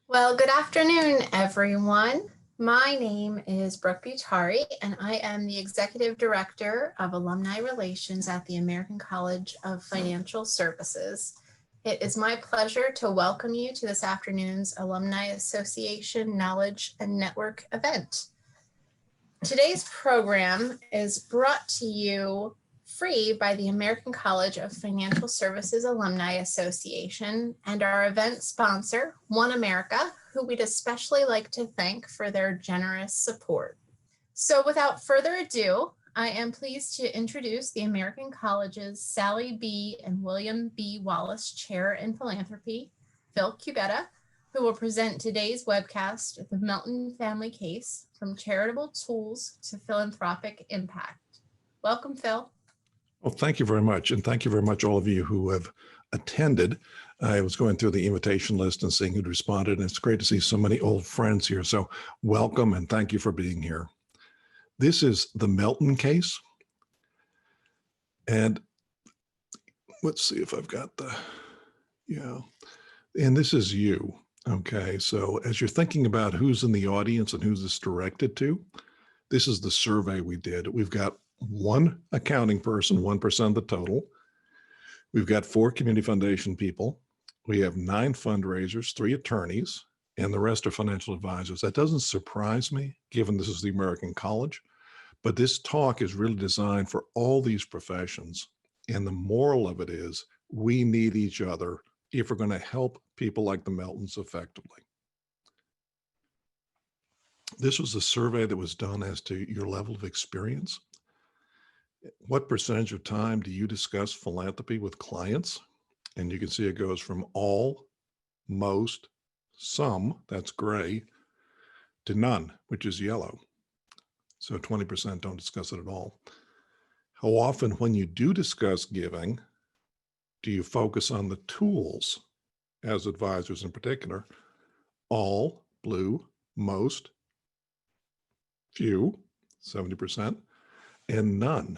Well, good afternoon, everyone. My name is Brooke Butari, and I am the Executive Director of Alumni Relations at the American College of Financial Services. It is my pleasure to welcome you to this afternoon's Alumni Association Knowledge and Network event. Today's program is brought to you free by the American College of Financial Services Alumni Association and our event sponsor, One America, who we'd especially like to thank for their generous support. So without further ado, I am pleased to introduce the American College's Sally B. and William B. Wallace Chair in Philanthropy, Phil Cubeta, who will present today's webcast, The Melton Family Case, From Charitable Tools to Philanthropic Impact. Welcome, Phil. Well, thank you very much. And thank you very much, all of you who have attended. I was going through the invitation list and seeing who'd responded, and it's great to see so many old friends here. So welcome and thank you for being here. This is the Melton case. And let's see if I've got and this is you. Okay, so as you're thinking about who's in the audience and who's this directed to, this is the survey we did. We've got one accounting person, 1% of the total. We've got 4 community foundation people. We have 9 fundraisers, 3 attorneys, and the rest are financial advisors. That doesn't surprise me, given this is the American College, but this talk is really designed for all these professions. And the moral of it is we need each other if we're going to help people like the Meltons effectively. This was a survey that was done as to your level of experience. What percentage of time do you discuss philanthropy with clients? And you can see it goes from all, most, some, that's gray, to none, which is yellow. So 20% don't discuss it at all. How often, when you do discuss giving, do you focus on the tools as advisors in particular? All, blue, most, few, 70%, and none.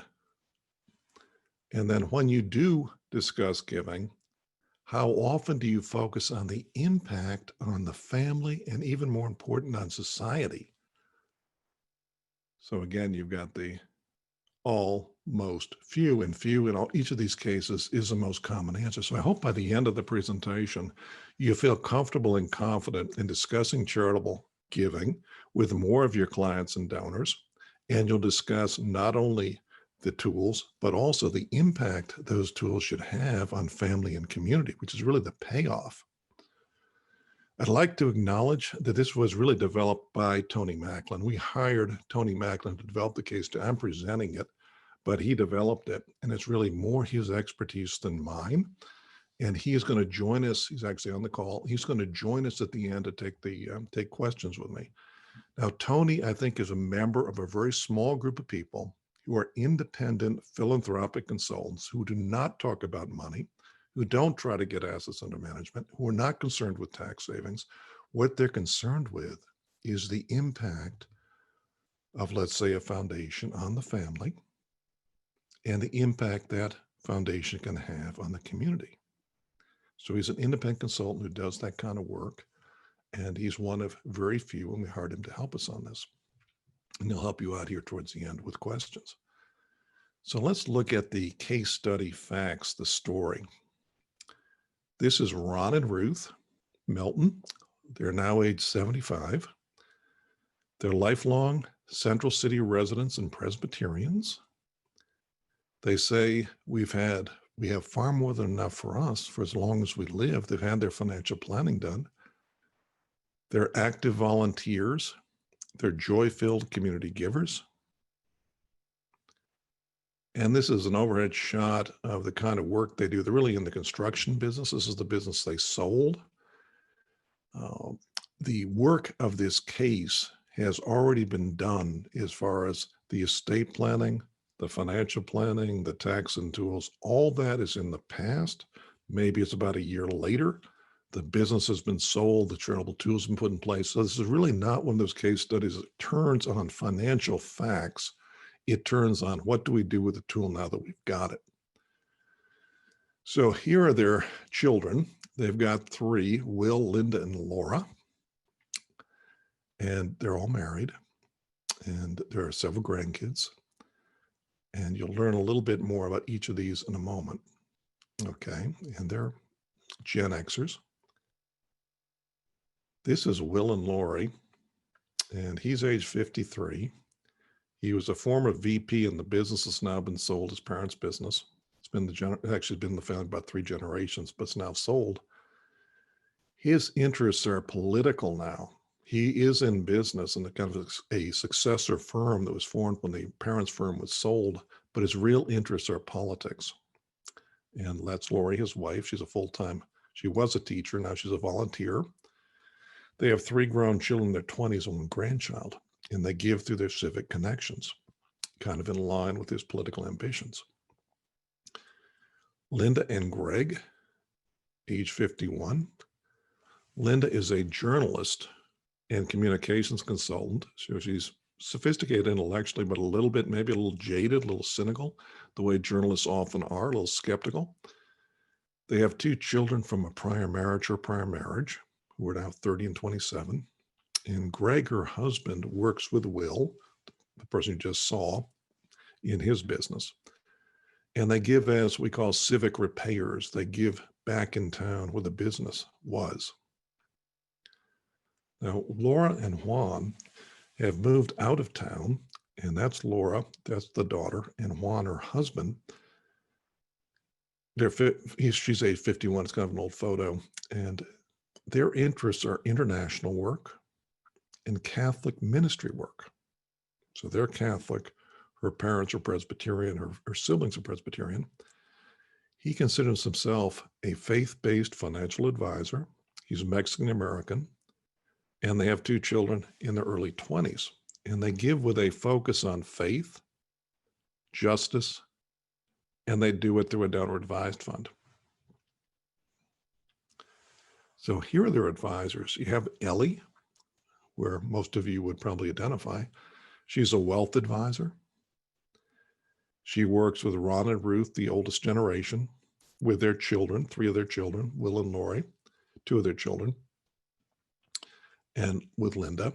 And then when you do discuss giving, how often do you focus on the impact on the family and even more important on society? So again, you've got the all, most, few, and few in each of these cases is the most common answer. So I hope by the end of the presentation, you feel comfortable and confident in discussing charitable giving with more of your clients and donors. And you'll discuss not only the tools, but also the impact those tools should have on family and community, which is really the payoff. I'd like to acknowledge that this was really developed by Tony Macklin. We hired Tony Macklin to develop the case. I'm presenting it, but he developed it, and it's really more his expertise than mine. And he is going to join us. He's actually on the call. He's going to join us at the end to take questions with me. Now, Tony, I think, is a member of a very small group of people who are independent philanthropic consultants who do not talk about money, who don't try to get assets under management, who are not concerned with tax savings. What they're concerned with is the impact of, let's say, a foundation on the family and the impact that foundation can have on the community. So he's an independent consultant who does that kind of work, and he's one of very few, and we hired him to help us on this. And he'll help you out here towards the end with questions. So let's look at the case study facts, the story. This is Ron and Ruth Melton. They're now age 75. They're lifelong Central City residents and Presbyterians. They say we have far more than enough for us for as long as we live. They've had their financial planning done. They're active volunteers. They're joy-filled community givers. And this is an overhead shot of the kind of work they do. They're really in the construction business. This is the business they sold. The work of this case has already been done as far as the estate planning, the financial planning, the tax and tools. All that is in the past. Maybe it's about a year later. The business has been sold, the charitable tools have been put in place. So this is really not one of those case studies that turns on financial facts. It turns on what do we do with the tool now that we've got it. So here are their children. They've got 3, Will, Linda, and Laura. and they're all married, and there are several grandkids, and you'll learn a little bit more about each of these in a moment. Okay, and they're Gen Xers. This is Will and Lori, and he's age 53. He was a former VP in the business that's now been sold, his parents' business. It's been actually been the family about 3 generations, but it's now sold. His interests are political now. He is in business in a kind of a successor firm that was formed when the parents' firm was sold, but his real interests are politics. And that's Lori, his wife. She was a teacher, now she's a volunteer. They have 3 grown children in their 20s and 1 grandchild, and they give through their civic connections, kind of in line with his political ambitions. Linda and Greg, age 51. Linda is a journalist and communications consultant. So she's sophisticated intellectually, but a little bit, maybe a little jaded, a little cynical, the way journalists often are, a little skeptical. They have 2 children from a prior marriage, who are now 30 and 27. And Greg, her husband, works with Will, the person you just saw, in his business. And they give, as we call, civic repairs. They give back in town where the business was. Now, Laura and Juan have moved out of town, and that's Laura, that's the daughter, and Juan, her husband. She's age 51, it's kind of an old photo, and their interests are international work and Catholic ministry work. So they're Catholic, her parents are Presbyterian, her siblings are Presbyterian. He considers himself a faith-based financial advisor. He's Mexican-American, and they have 2 children in their early 20s. And they give with a focus on faith, justice, and they do it through a donor advised fund. So here are their advisors. You have Ellie, where most of you would probably identify. She's a wealth advisor. She works with Ron and Ruth, the oldest generation, with their children, 3 of their children, Will and Lori, 2 of their children, and with Linda.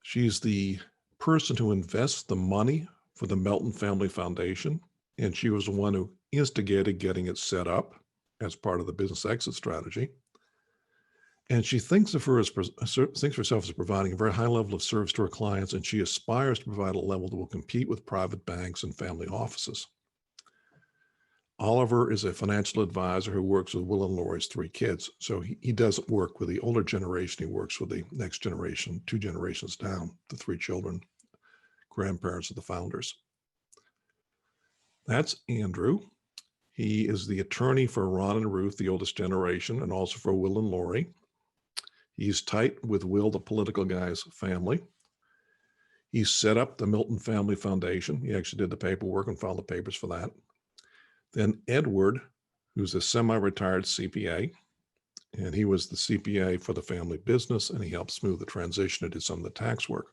She's the person who invests the money for the Melton Family Foundation, and she was the one who instigated getting it set up as part of the business exit strategy. And she thinks of herself as providing a very high level of service to her clients, and she aspires to provide a level that will compete with private banks and family offices. Oliver is a financial advisor who works with Will and Lori's 3 kids. So he doesn't work with the older generation. He works with the next generation, 2 generations down, the 3 children, grandparents of the founders. That's Andrew. He is the attorney for Ron and Ruth, the oldest generation, and also for Will and Lori. He's tight with Will, the political guy's family. He set up the Melton Family Foundation. He actually did the paperwork and filed the papers for that. Then Edward, who's a semi-retired CPA, and he was the CPA for the family business, and he helped smooth the transition and did some of the tax work.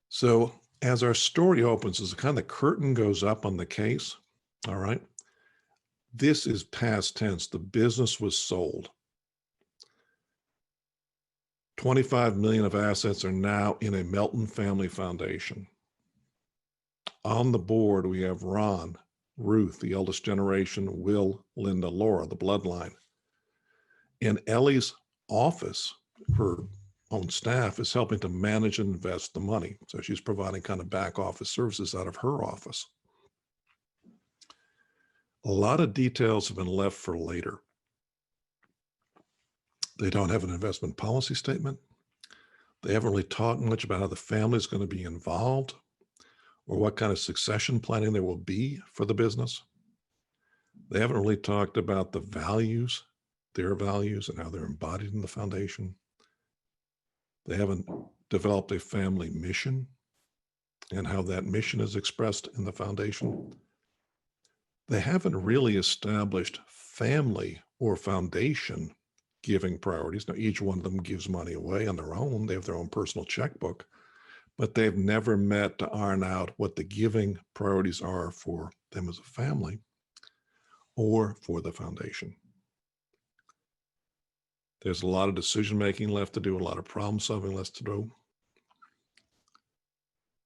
So as our story opens, as the kind of curtain goes up on the case, all right, this is past tense. The business was sold. 25 million of assets are now in a Melton Family Foundation. On the board, we have Ron, Ruth, the eldest generation, Will, Linda, Laura, the bloodline. In Ellie's office, her own staff is helping to manage and invest the money. So she's providing kind of back office services out of her office. A lot of details have been left for later. They don't have an investment policy statement. They haven't really talked much about how the family is going to be involved or what kind of succession planning there will be for the business. They haven't really talked about the values, their values, and how they're embodied in the foundation. They haven't developed a family mission and how that mission is expressed in the foundation. They haven't really established family or foundation giving priorities. Now, each one of them gives money away on their own. They have their own personal checkbook, but they've never met to iron out what the giving priorities are for them as a family or for the foundation. There's a lot of decision-making left to do, a lot of problem-solving left to do.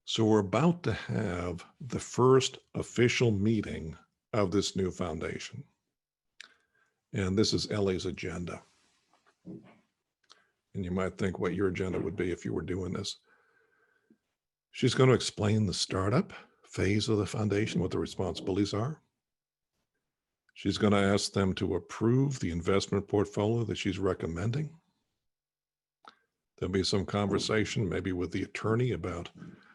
So we're about to have the first official meeting of this new foundation. And this is Ellie's agenda. And you might think what your agenda would be if you were doing this. She's going to explain the startup phase of the foundation, what the responsibilities are. She's going to ask them to approve the investment portfolio that she's recommending. There'll be some conversation, maybe with the attorney, about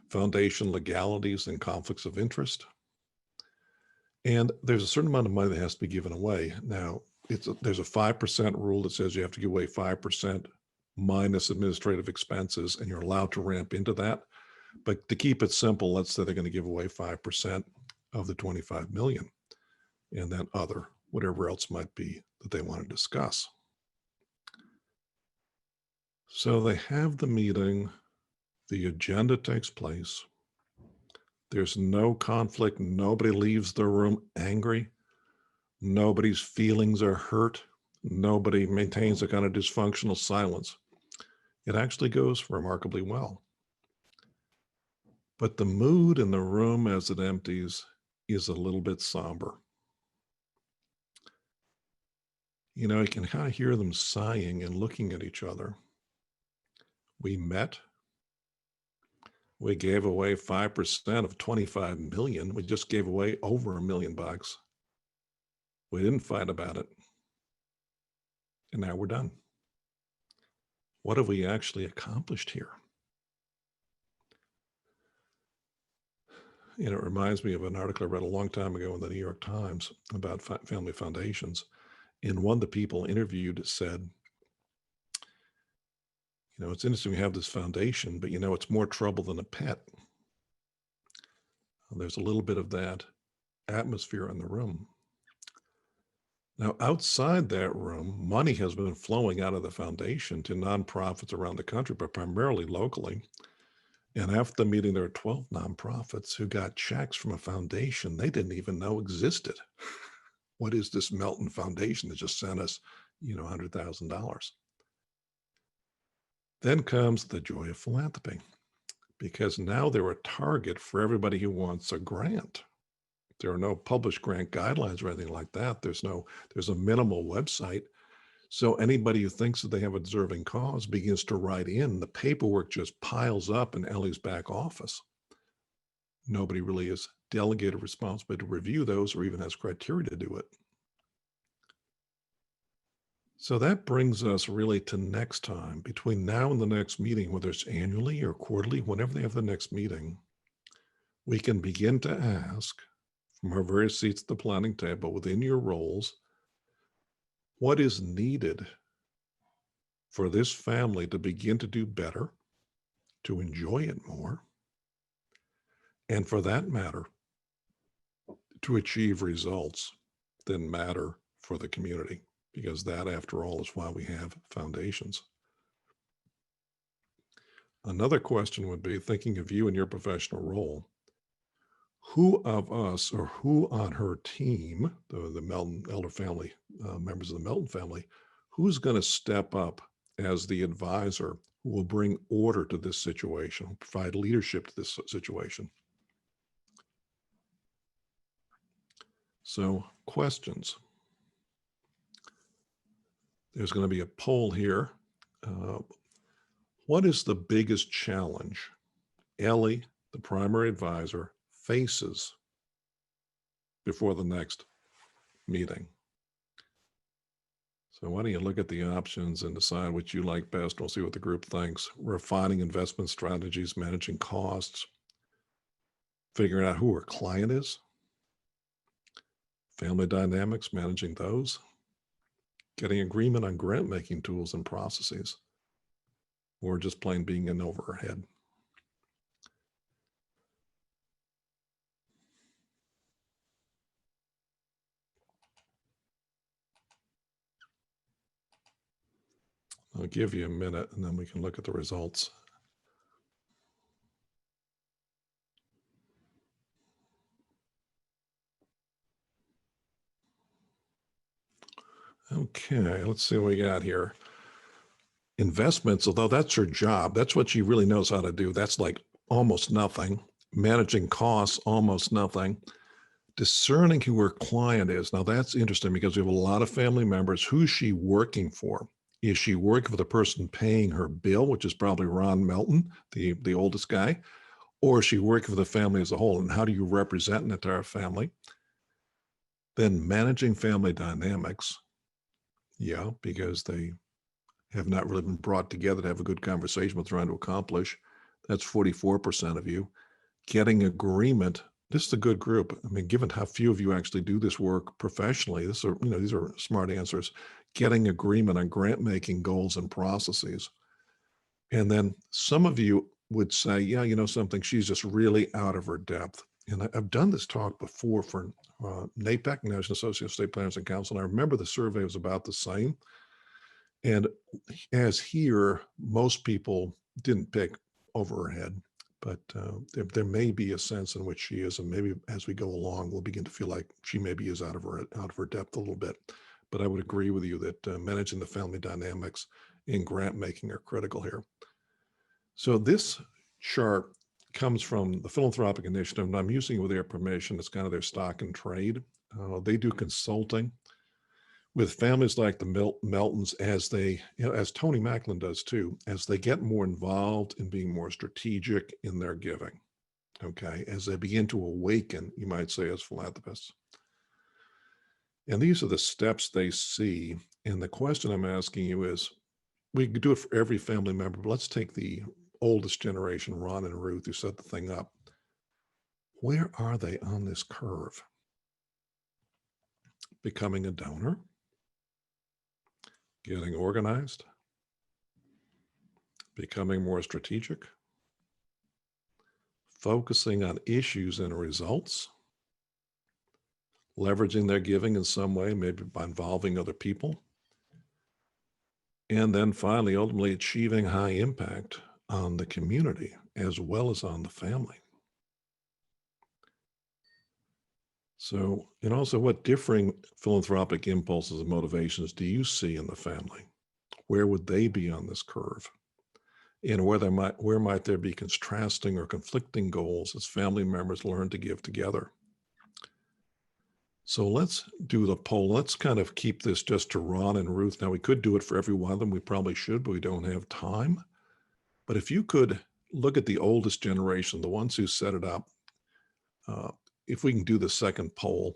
foundation legalities and conflicts of interest. And there's a certain amount of money that has to be given away. Now, there's a 5% rule that says you have to give away 5% minus administrative expenses, and you're allowed to ramp into that. But to keep it simple, let's say they're going to give away 5% of the 25 million, and then whatever else might be that they want to discuss. So they have the meeting, the agenda takes place. There's no conflict. Nobody leaves the room angry. Nobody's feelings are hurt. Nobody maintains a kind of dysfunctional silence. It actually goes remarkably well. But the mood in the room as it empties is a little bit somber. You know, you can kind of hear them sighing and looking at each other. We met. We gave away 5% of 25 million. We just gave away over $1 million. We didn't fight about it. And now we're done. What have we actually accomplished here? You know, it reminds me of an article I read a long time ago in the New York Times about family foundations. And one of the people interviewed said, you know, it's interesting we have this foundation, but, you know, it's more trouble than a pet. There's a little bit of that atmosphere in the room. Now, outside that room, money has been flowing out of the foundation to nonprofits around the country, but primarily locally. And after the meeting, there are 12 nonprofits who got checks from a foundation they didn't even know existed. What is this Melton Foundation that just sent us, you know, $100,000? Then comes the joy of philanthropy, because now they're a target for everybody who wants a grant. There are no published grant guidelines or anything like that. There's a minimal website. So anybody who thinks that they have a deserving cause begins to write in. The paperwork just piles up in Ellie's back office. Nobody really is delegated responsibility to review those or even has criteria to do it. So that brings us really to next time. Between now and the next meeting, whether it's annually or quarterly, whenever they have the next meeting, we can begin to ask from our various seats at the planning table within your roles, what is needed for this family to begin to do better, to enjoy it more, and for that matter, to achieve results that matter for the community, because that, after all, is why we have foundations. Another question would be, thinking of you and your professional role, who of us or who on her team, the Melton elder family, members of the Melton family, who's going to step up as the advisor who will bring order to this situation, provide leadership to this situation? So, questions. There's going to be a poll here. What is the biggest challenge Ellie, the primary advisor, faces before the next meeting? So why don't you look at the options and decide what you like best? We'll see what the group thinks. Refining investment strategies, managing costs, figuring out who her client is, family dynamics, managing those, getting agreement on grant-making tools and processes, or just plain being in over her head. I'll give you a minute and then we can look at the results. Okay, let's see what we got here. Investments, although that's her job, that's what she really knows how to do. That's like almost nothing. Managing costs, almost nothing. Discerning who her client is. Now that's interesting because we have a lot of family members. Who's she working for? Is she working for the person paying her bill, which is probably Ron Melton, the oldest guy, or is she working for the family as a whole? And how do you represent an entire family? Then managing family dynamics. Yeah, because they have not really been brought together to have a good conversation what they're trying to accomplish. That's 44% of you. Getting agreement. This is a good group. I mean, given how few of you actually do this work professionally, these are smart answers. Getting agreement on grant making goals and processes. And then some of you would say, yeah, you know something, she's just really out of her depth. And I've done this talk before for NAEPC, National Association of State Planners and Council. And I remember the survey was about the same. And as here, most people didn't pick over her head, but there may be a sense in which she is, and maybe as we go along, we'll begin to feel like she maybe is out of her depth a little bit. But I would agree with you that managing the family dynamics in grant making are critical here. So this chart comes from the Philanthropic Initiative, and I'm using it with their permission. It's kind of their stock and trade. They do consulting with families like the Meltons as they, as Tony Macklin does too, as they get more involved in being more strategic in their giving, okay, as they begin to awaken, you might say, as philanthropists. And these are the steps they see. And the question I'm asking you is, we could do it for every family member, but let's take the oldest generation, Ron and Ruth, who set the thing up. Where are they on this curve? Becoming a donor? Getting organized, becoming more strategic, focusing on issues and results, leveraging their giving in some way, maybe by involving other people, and then finally, ultimately achieving high impact on the community as well as on the family. So, and also what differing philanthropic impulses and motivations do you see in the family? Where would they be on this curve? And where might there be contrasting or conflicting goals as family members learn to give together? So let's do the poll. Let's kind of keep this just to Ron and Ruth. Now, we could do it for every one of them. We probably should, but we don't have time. But if you could look at the oldest generation, the ones who set it up, if we can do the second poll.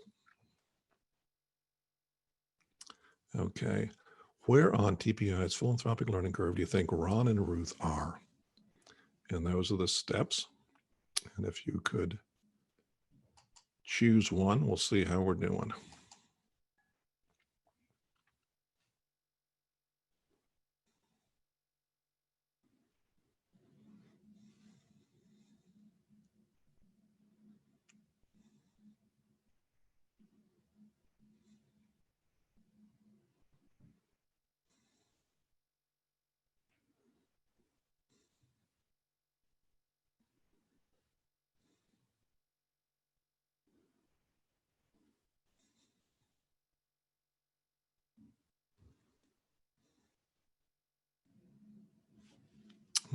Okay. Where on TPI's philanthropic learning curve do you think Ron and Ruth are? And those are the steps. And if you could choose one, we'll see how we're doing.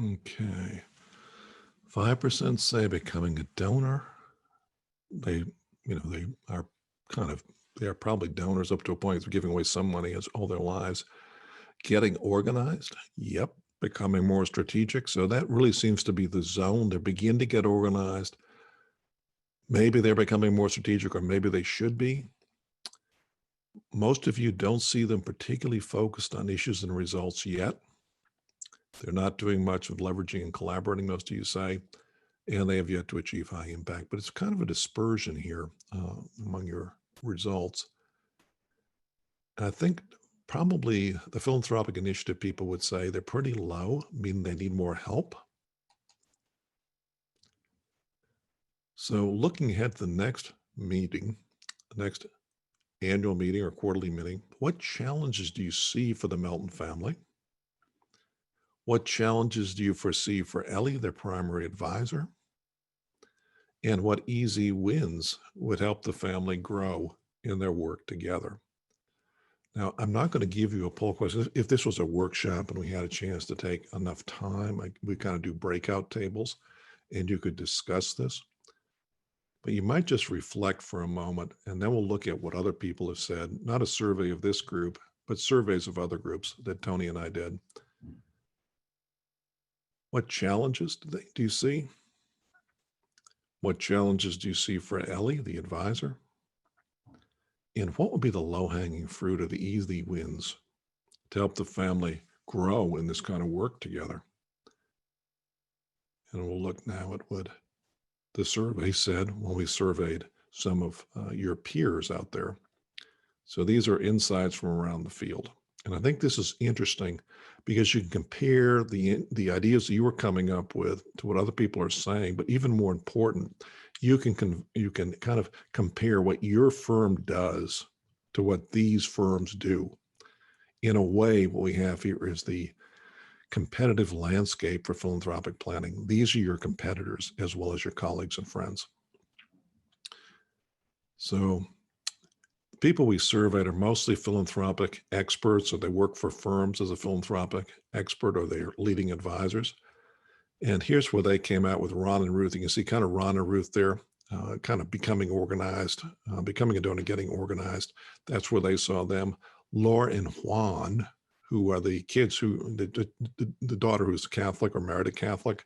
Okay. 5% say becoming a donor. They are they are probably donors up to a point of giving away some money as all their lives. Getting organized. Yep. Becoming more strategic. So that really seems to be the zone. They begin to get organized. Maybe they're becoming more strategic, or maybe they should be. Most of you don't see them particularly focused on issues and results yet. They're not doing much of leveraging and collaborating, most of you say, and they have yet to achieve high impact. But it's kind of a dispersion here among your results. And I think probably the Philanthropic Initiative people would say they're pretty low, meaning they need more help. So looking ahead to the next meeting, the next annual meeting or quarterly meeting, what challenges do you see for the Melton family? What challenges do you foresee for Ellie, their primary advisor? And what easy wins would help the family grow in their work together? Now, I'm not going to give you a poll question. If this was a workshop and we had a chance to take enough time, we kind of do breakout tables and you could discuss this. But you might just reflect for a moment, and then we'll look at what other people have said, not a survey of this group, but surveys of other groups that Tony and I did. What challenges do you see? What challenges do you see for Ellie, the advisor? And what would be the low-hanging fruit or the easy wins to help the family grow in this kind of work together? And we'll look now at what the survey said when we surveyed some of your peers out there. So these are insights from around the field. And I think this is interesting because you can compare the ideas that you were coming up with to what other people are saying, but even more important, you can kind of compare what your firm does to what these firms do. In a way, what we have here is the competitive landscape for philanthropic planning. These are your competitors as well as your colleagues and friends. So people we surveyed are mostly philanthropic experts, or they work for firms as a philanthropic expert, or they're leading advisors. And here's where they came out with Ron and Ruth. You can see kind of Ron and Ruth there, kind of becoming organized, becoming a donor, getting organized. That's where they saw them. Laura and Juan, who are the kids the daughter who's Catholic or married a Catholic,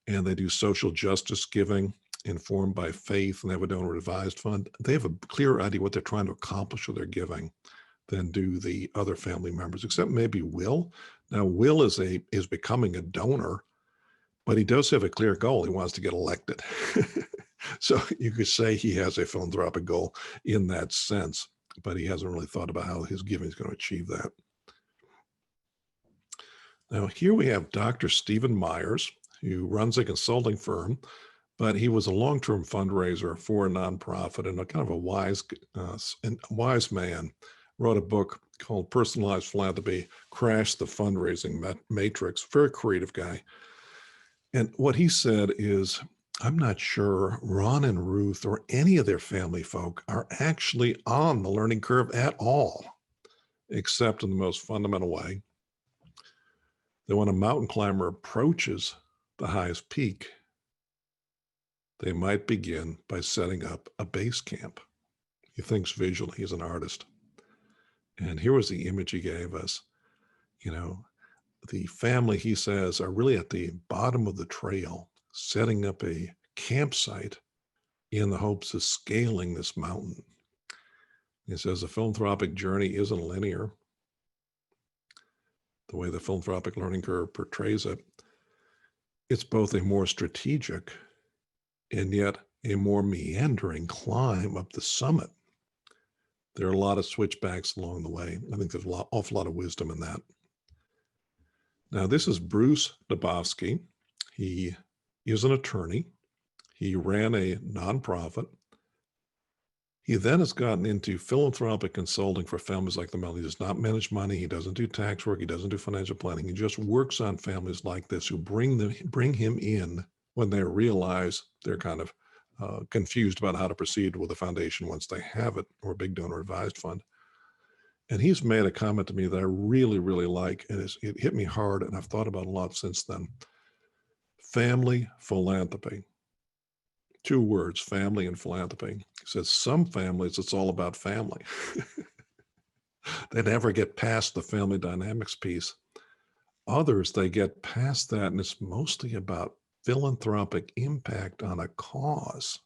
and they do social justice giving informed by faith, and they have a donor advised fund. They have a clear idea what they're trying to accomplish with their giving than do the other family members, except maybe Will. Now, Will is becoming a donor, but he does have a clear goal. He wants to get elected. So you could say he has a philanthropic goal in that sense, but he hasn't really thought about how his giving is going to achieve that. Now, here we have Dr. Stephen Myers, who runs a consulting firm, but he was a long-term fundraiser for a nonprofit and a kind of a wise man. Wrote a book called Personalized Philanthropy, Crashed the Fundraising Matrix. Very creative guy. And what he said is, I'm not sure Ron and Ruth or any of their family folk are actually on the learning curve at all, except in the most fundamental way that when a mountain climber approaches the highest peak, they might begin by setting up a base camp. He thinks visually, he's an artist. And here was the image he gave us. You know, the family, he says, are really at the bottom of the trail, setting up a campsite in the hopes of scaling this mountain. He says the philanthropic journey isn't linear. The way the philanthropic learning curve portrays it, it's both a more strategic and yet a more meandering climb up the summit. There are a lot of switchbacks along the way. I think there's an awful lot of wisdom in that. Now, this is Bruce Dabowski. He is an attorney. He ran a nonprofit. He then has gotten into philanthropic consulting for families like the Melton. He does not manage money. He doesn't do tax work. He doesn't do financial planning. He just works on families like this who bring him in when they realize they're kind of confused about how to proceed with a foundation once they have it, or a big donor advised fund. And he's made a comment to me that I really, really like, and it hit me hard, and I've thought about a lot since then. Family philanthropy. 2 words, family and philanthropy. He says some families, it's all about family. They never get past the family dynamics piece. Others, they get past that, and it's mostly about philanthropic impact on a cause.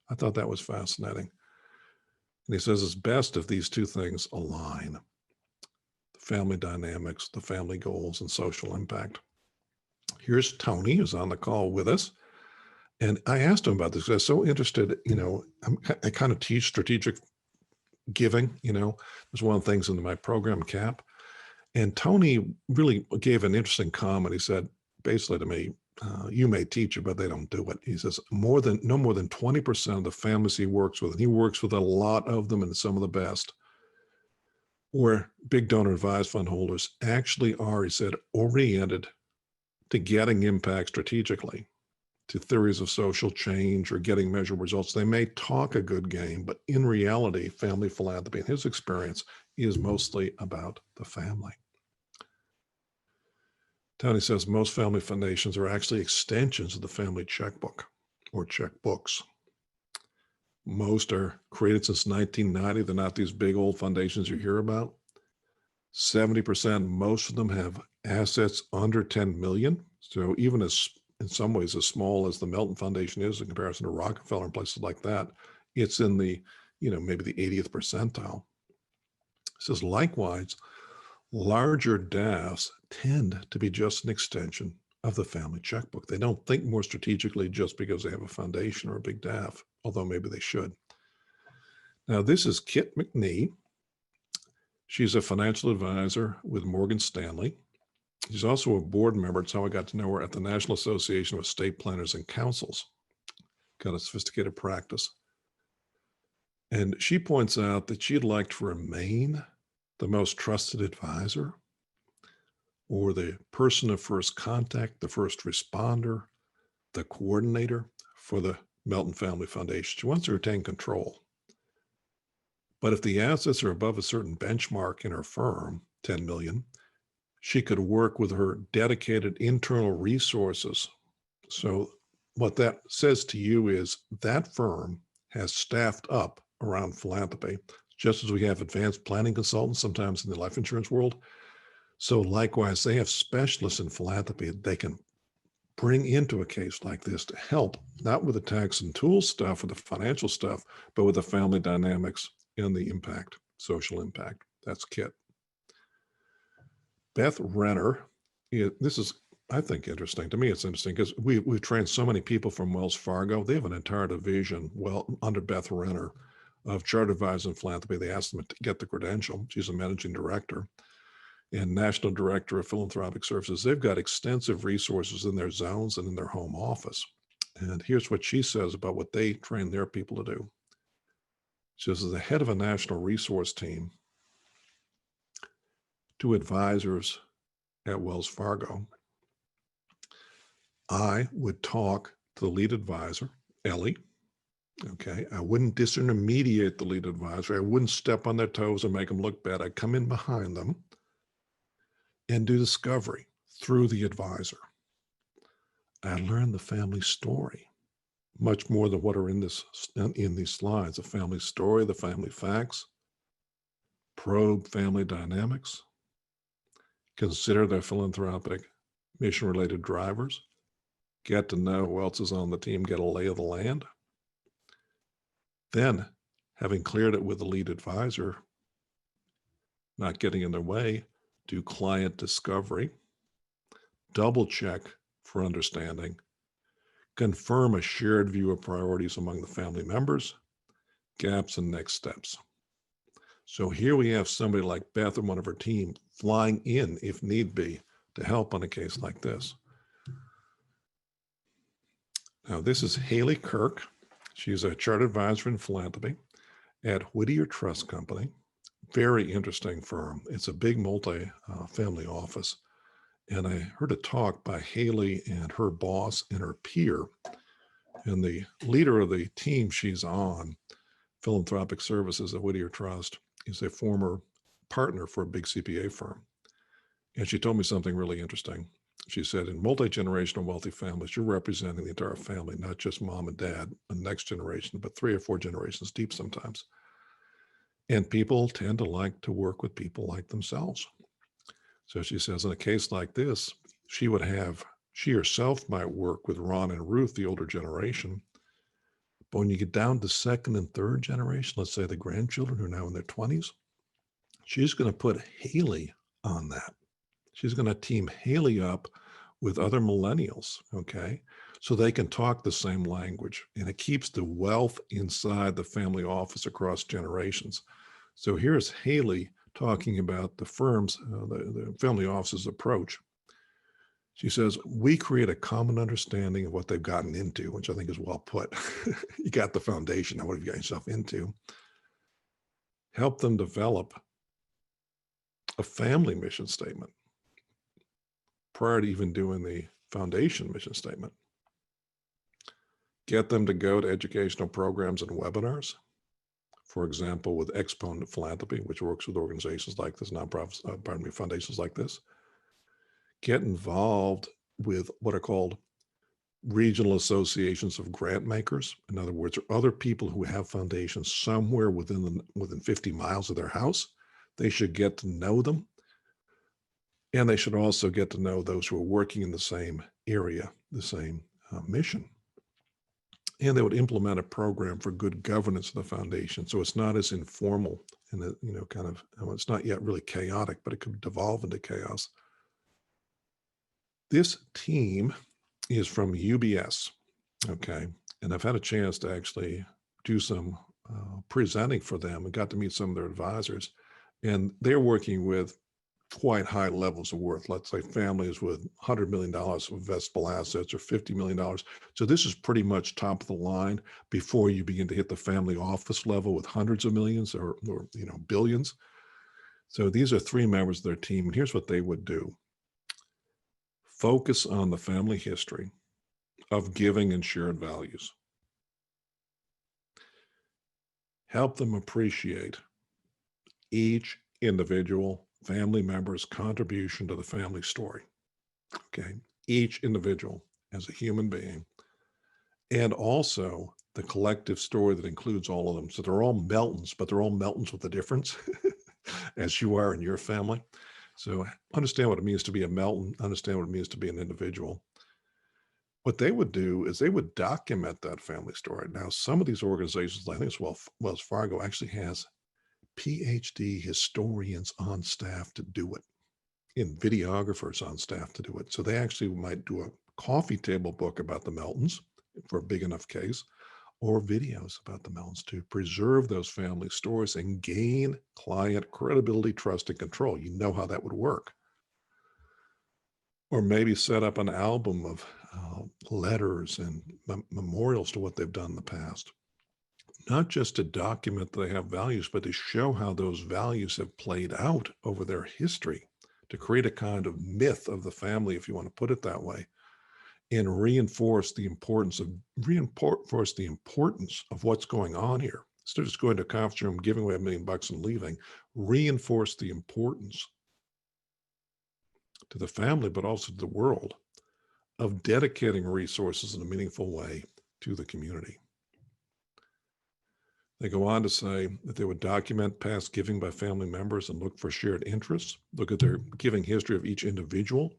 I thought that was fascinating. And he says it's best if these 2 things align: the family dynamics, the family goals, and social impact. Here's Tony, who's on the call with us. And I asked him about this because I was so interested. I kind of teach strategic giving. It's one of the things in my program, CAP. And Tony really gave an interesting comment. He said, basically to me, you may teach it, but they don't do it. He says no more than 20% of the families he works with, and he works with a lot of them and some of the best, where big donor advised fund holders actually are, he said, oriented to getting impact strategically. to theories of social change or getting measurable results. They may talk a good game, but in reality, family philanthropy, in his experience, is mostly about the family. Tony says most family foundations are actually extensions of the family checkbook or checkbooks. Most are created since 1990. They're not these big old foundations you hear about. 70%, most of them have assets under 10 million. So even as in some ways as small as the Melton Foundation is in comparison to Rockefeller and places like that, it's in the, maybe the 80th percentile. It says likewise, larger DAFs tend to be just an extension of the family checkbook. They don't think more strategically just because they have a foundation or a big DAF, although maybe they should. Now, this is Kit McNee. She's a financial advisor with Morgan Stanley. She's also a board member. It's how I got to know her at the National Association of Estate Planners and Counsels. Got a sophisticated practice. And she points out that she'd like to remain the most trusted advisor or the person of first contact, the first responder, the coordinator for the Melton Family Foundation. She wants to retain control. But if the assets are above a certain benchmark in her firm, 10 million, she could work with her dedicated internal resources. So what that says to you is that firm has staffed up around philanthropy, just as we have advanced planning consultants sometimes in the life insurance world. So likewise, they have specialists in philanthropy they can bring into a case like this to help, not with the tax and tools stuff or the financial stuff, but with the family dynamics and the impact, social impact. That's Kit. Beth Renner, this is, I think, interesting. To me, it's interesting because we've trained so many people from Wells Fargo. They have an entire division, under Beth Renner, of chartered advisors in philanthropy. They asked them to get the credential. She's a managing director and national director of philanthropic services. They've got extensive resources in their zones and in their home office. And here's what she says about what they train their people to do. She says, as the head of a national resource team to advisors at Wells Fargo, I would talk to the lead advisor, Ellie. Okay, I wouldn't disintermediate the lead advisor. I wouldn't step on their toes and make them look bad. I'd come in behind them and do discovery through the advisor. I learned the family story, much more than what are in these slides, the family story, the family facts, probe family dynamics, consider their philanthropic mission-related drivers, get to know who else is on the team, get a lay of the land. Then, having cleared it with the lead advisor, not getting in their way, do client discovery, double check for understanding, confirm a shared view of priorities among the family members, gaps and next steps. So here we have somebody like Beth and one of her team flying in, if need be, to help on a case like this. Now, this is Haley Kirk. She's a chartered advisor in philanthropy at Whittier Trust Company. Very interesting firm. It's a big multi-family office. And I heard a talk by Haley and her boss and her peer. And the leader of the team she's on, Philanthropic Services at Whittier Trust, is a former partner for a big CPA firm. And she told me something really interesting. She said, in multi-generational wealthy families, you're representing the entire family, not just mom and dad, the next generation, but 3 or 4 generations deep sometimes. And people tend to like to work with people like themselves. So she says, in a case like this, she herself might work with Ron and Ruth, the older generation. But when you get down to 2nd and 3rd generation, let's say the grandchildren who are now in their 20s, she's going to put Haley on that. She's going to team Haley up with other millennials, okay? So they can talk the same language. And it keeps the wealth inside the family office across generations. So here's Haley talking about the firm's, the family office's approach. She says, we create a common understanding of what they've gotten into, which I think is well put. You got the foundation. Now what have you got yourself into? Help them develop a family mission statement prior to even doing the foundation mission statement. Get them to go to educational programs and webinars. For example, with Exponent Philanthropy, which works with organizations like this, nonprofits, foundations like this. Get involved with what are called regional associations of grant makers. In other words, are other people who have foundations somewhere within 50 miles of their house. They should get to know them. And they should also get to know those who are working in the same area, the same mission. And they would implement a program for good governance of the foundation. So it's not as informal and, it's not yet really chaotic, but it could devolve into chaos. This team is from UBS, okay? And I've had a chance to actually do some presenting for them and got to meet some of their advisors. And they're working with quite high levels of worth. Let's say families with $100 million of investable assets or $50 million. So this is pretty much top of the line before you begin to hit the family office level with hundreds of millions or billions. So these are 3 members of their team. And here's what they would do. Focus on the family history of giving and shared values. Help them appreciate each individual family member's contribution to the family story. Okay, each individual as a human being, and also the collective story that includes all of them. So they're all Meltons, but they're all Meltons with a difference, as you are in your family. So understand what it means to be a Melton, understand what it means to be an individual. What they would do is they would document that family story. Now, some of these organizations, I think it's Wells Fargo, actually has PhD historians on staff to do it, and videographers on staff to do it. So they actually might do a coffee table book about the Meltons for a big enough case, or videos about the Meltons to preserve those family stories and gain client credibility, trust, and control. You know how that would work. Or maybe set up an album of letters and memorials to what they've done in the past. Not just to document that they have values, but to show how those values have played out over their history, to create a kind of myth of the family, if you want to put it that way, and reinforce the importance of what's going on here. Instead of just going to a conference room, giving away $1 million and leaving, reinforce the importance to the family, but also to the world, of dedicating resources in a meaningful way to the community. They go on to say that they would document past giving by family members and look for shared interests, look at their giving history of each individual,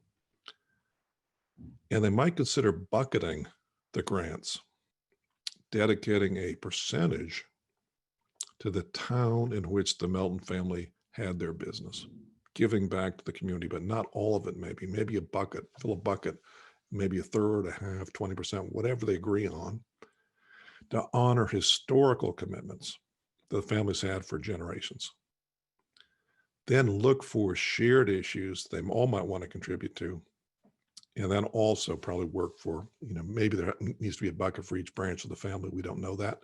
and they might consider bucketing the grants, dedicating a percentage to the town in which the Melton family had their business, giving back to the community, but not all of it, maybe a bucket, fill a bucket, maybe a third, a half, 20%, whatever they agree on, to honor historical commitments that the families had for generations. Then look for shared issues they all might want to contribute to. And then also probably work for, maybe there needs to be a bucket for each branch of the family. We don't know that.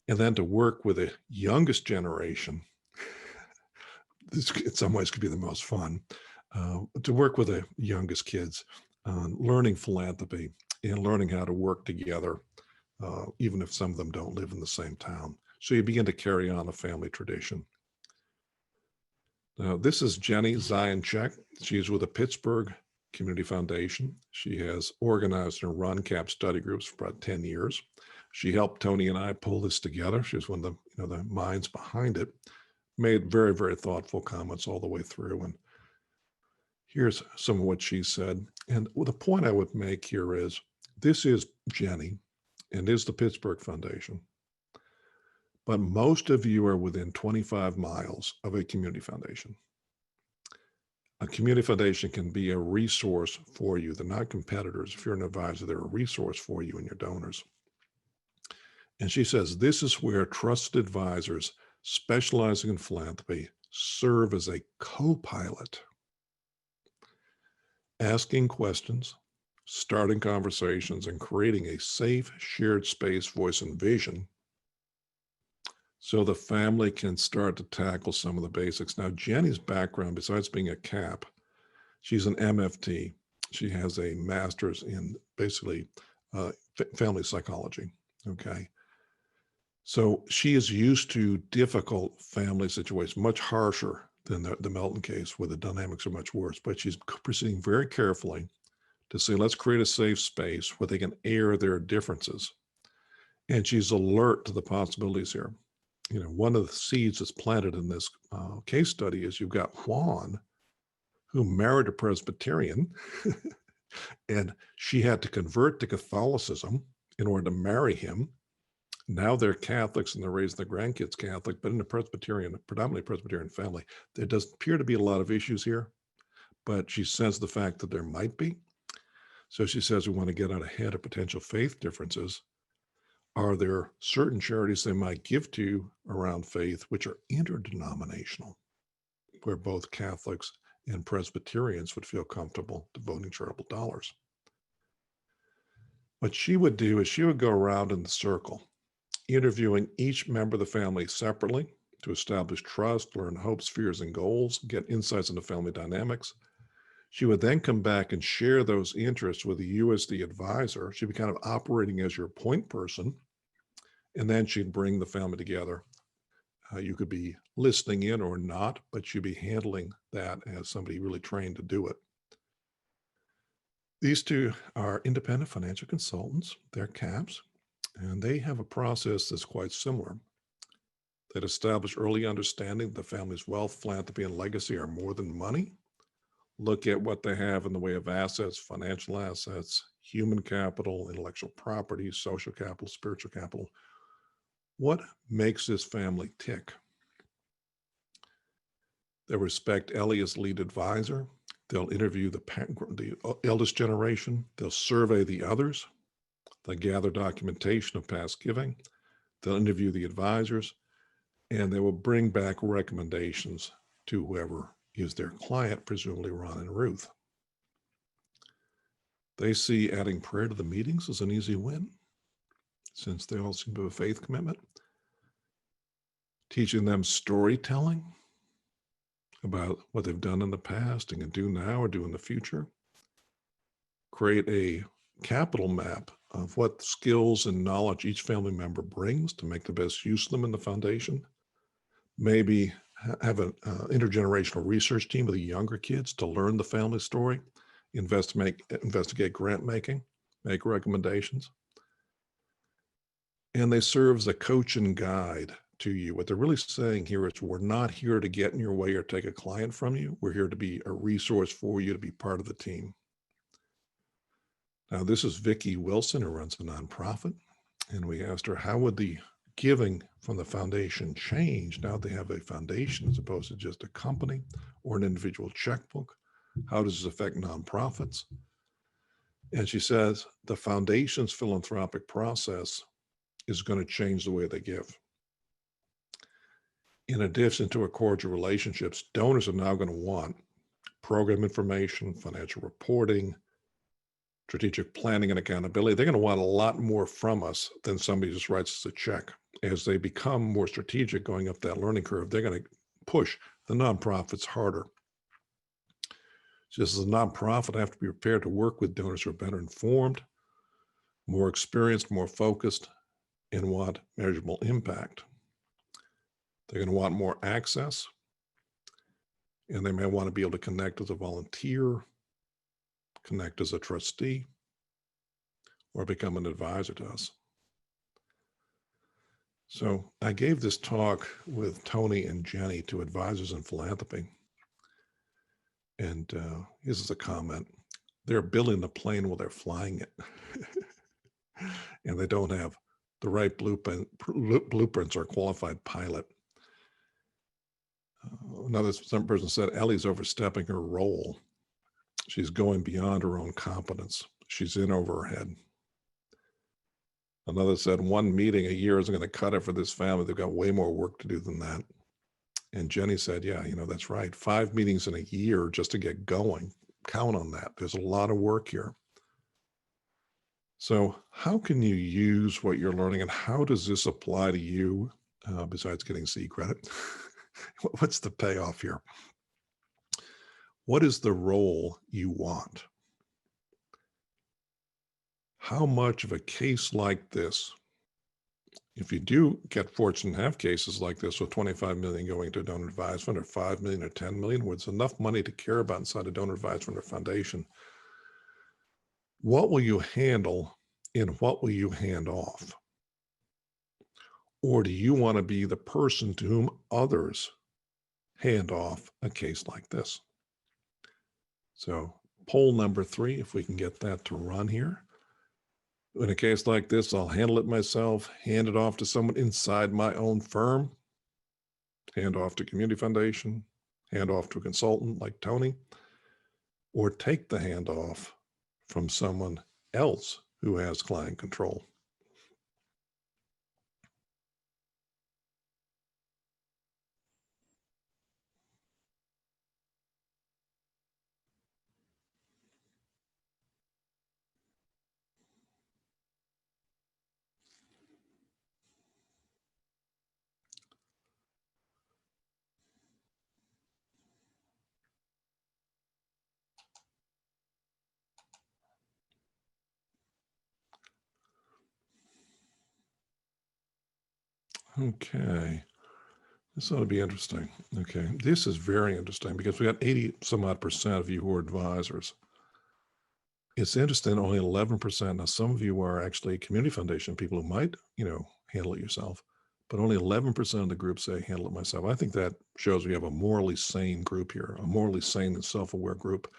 And then to work with the youngest generation, this in some ways could be the most fun, to work with the youngest kids on learning philanthropy and learning how to work together, even if some of them don't live in the same town. So you begin to carry on a family tradition. Now, this is Jennie Zienczek. She's with the Pittsburgh Community Foundation. She has organized and run CAP study groups for about 10 years. She helped Tony and I pull this together. She was one of the minds behind it. Made very, very thoughtful comments all the way through. And here's some of what she said. And the point I would make here is, this is Jennie and is the Pittsburgh Foundation. But most of you are within 25 miles of a community foundation. A community foundation can be a resource for you. They're not competitors. If you're an advisor, they're a resource for you and your donors. And she says, this is where trusted advisors specializing in philanthropy serve as a co-pilot, asking questions, starting conversations, and creating a safe, shared space, voice, and vision so the family can start to tackle some of the basics. Now, Jennie's background, besides being a CAP, she's an MFT. She has a master's in basically family psychology. Okay. So she is used to difficult family situations, much harsher than the Melton case, where the dynamics are much worse. But she's proceeding very carefully to say, let's create a safe space where they can air their differences. And she's alert to the possibilities here. One of the seeds that's planted in this case study is you've got Juan, who married a Presbyterian, and she had to convert to Catholicism in order to marry him. Now they're Catholics and they're raising their grandkids Catholic, but in a predominantly Presbyterian family, there doesn't appear to be a lot of issues here, but she senses the fact that there might be. So she says, we want to get out ahead of potential faith differences. Are there certain charities they might give to around faith, which are interdenominational, where both Catholics and Presbyterians would feel comfortable devoting charitable dollars? What she would do is she would go around in the circle, interviewing each member of the family separately to establish trust, learn hopes, fears, and goals, get insights into family dynamics. She would then come back and share those interests with you as the advisor. She'd be kind of operating as your point person, and then she'd bring the family together. You could be listening in or not, but you'd be handling that as somebody really trained to do it. These two are independent financial consultants. They're CAPs. And they have a process that's quite similar. That establish early understanding that the family's wealth, philanthropy, and legacy are more than money. Look at what they have in the way of assets, financial assets, human capital, intellectual property, social capital, spiritual capital. What makes this family tick? They respect Ellie as lead advisor. They'll interview the eldest generation. They'll survey the others. They'll gather documentation of past giving. They'll interview the advisors, and they will bring back recommendations to whoever is their client, presumably Ron and Ruth. They see adding prayer to the meetings as an easy win, since they all seem to have a faith commitment. Teaching them storytelling about what they've done in the past and can do now or do in the future. Create a capital map of what skills and knowledge each family member brings to make the best use of them in the foundation. Maybe have an intergenerational research team with the younger kids to learn the family story, investigate grant making, make recommendations. And they serve as a coach and guide to you. What they're really saying here is, we're not here to get in your way or take a client from you. We're here to be a resource for you to be part of the team. Now, this is Vicki Wilson, who runs a nonprofit, and we asked her, how would the giving from the foundation change now they have a foundation as opposed to just a company or an individual checkbook? How does this affect nonprofits? And she says the foundation's philanthropic process is going to change the way they give. In addition to a cordial relationships, donors are now going to want program information, financial reporting, strategic planning and accountability. They're going to want a lot more from us than somebody just writes us a check. As they become more strategic going up that learning curve, they're going to push the nonprofits harder. Just as a nonprofit, I have to be prepared to work with donors who are better informed, more experienced, more focused, and want measurable impact. They're going to want more access, and they may want to be able to connect as a volunteer, connect as a trustee, or become an advisor to us. So I gave this talk with Tony and Jennie, two advisors in philanthropy. And this is a comment. They're building the plane while they're flying it. And they don't have the right blueprints or qualified pilot. Some person said, Ellie's overstepping her role. She's going beyond her own competence. She's in over her head. Another said, one meeting a year isn't going to cut it for this family. They've got way more work to do than that. And Jennie said, yeah, that's right. 5 meetings in a year just to get going. Count on that. There's a lot of work here. So how can you use what you're learning, and how does this apply to you besides getting C credit? What's the payoff here? What is the role you want? how much of a case like this, if you do get fortunate to have cases like this with 25 million going to a donor advised fund or 5 million or 10 million, where it's enough money to care about inside a donor advised fund or foundation, what will you handle and what will you hand off? Or do you want to be the person to whom others hand off a case like this? So poll number 3, if we can get that to run here. In a case like this, I'll handle it myself, hand it off to someone inside my own firm, hand off to community foundation, hand off to a consultant like Tony, or take the handoff from someone else who has client control. Okay. This ought to be interesting. Okay. This is very interesting because we got 80 some odd percent of you who are advisors. It's interesting, only 11%. Now, some of you are actually community foundation people who might, handle it yourself, but only 11% of the group say handle it myself. I think that shows we have a morally sane group here, a morally sane and self-aware group.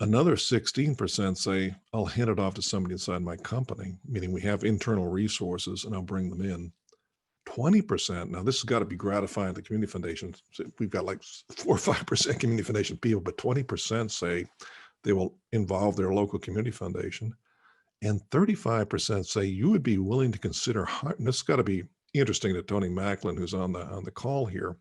Another 16% say I'll hand it off to somebody inside my company, meaning we have internal resources and I'll bring them in. 20%, now this has got to be gratifying to the community foundation. We've got like 4 or 5% community foundation people, but 20% say they will involve their local community foundation. And 35% say you would be willing to consider, and this has got to be interesting to Tony Macklin, who's on the call here,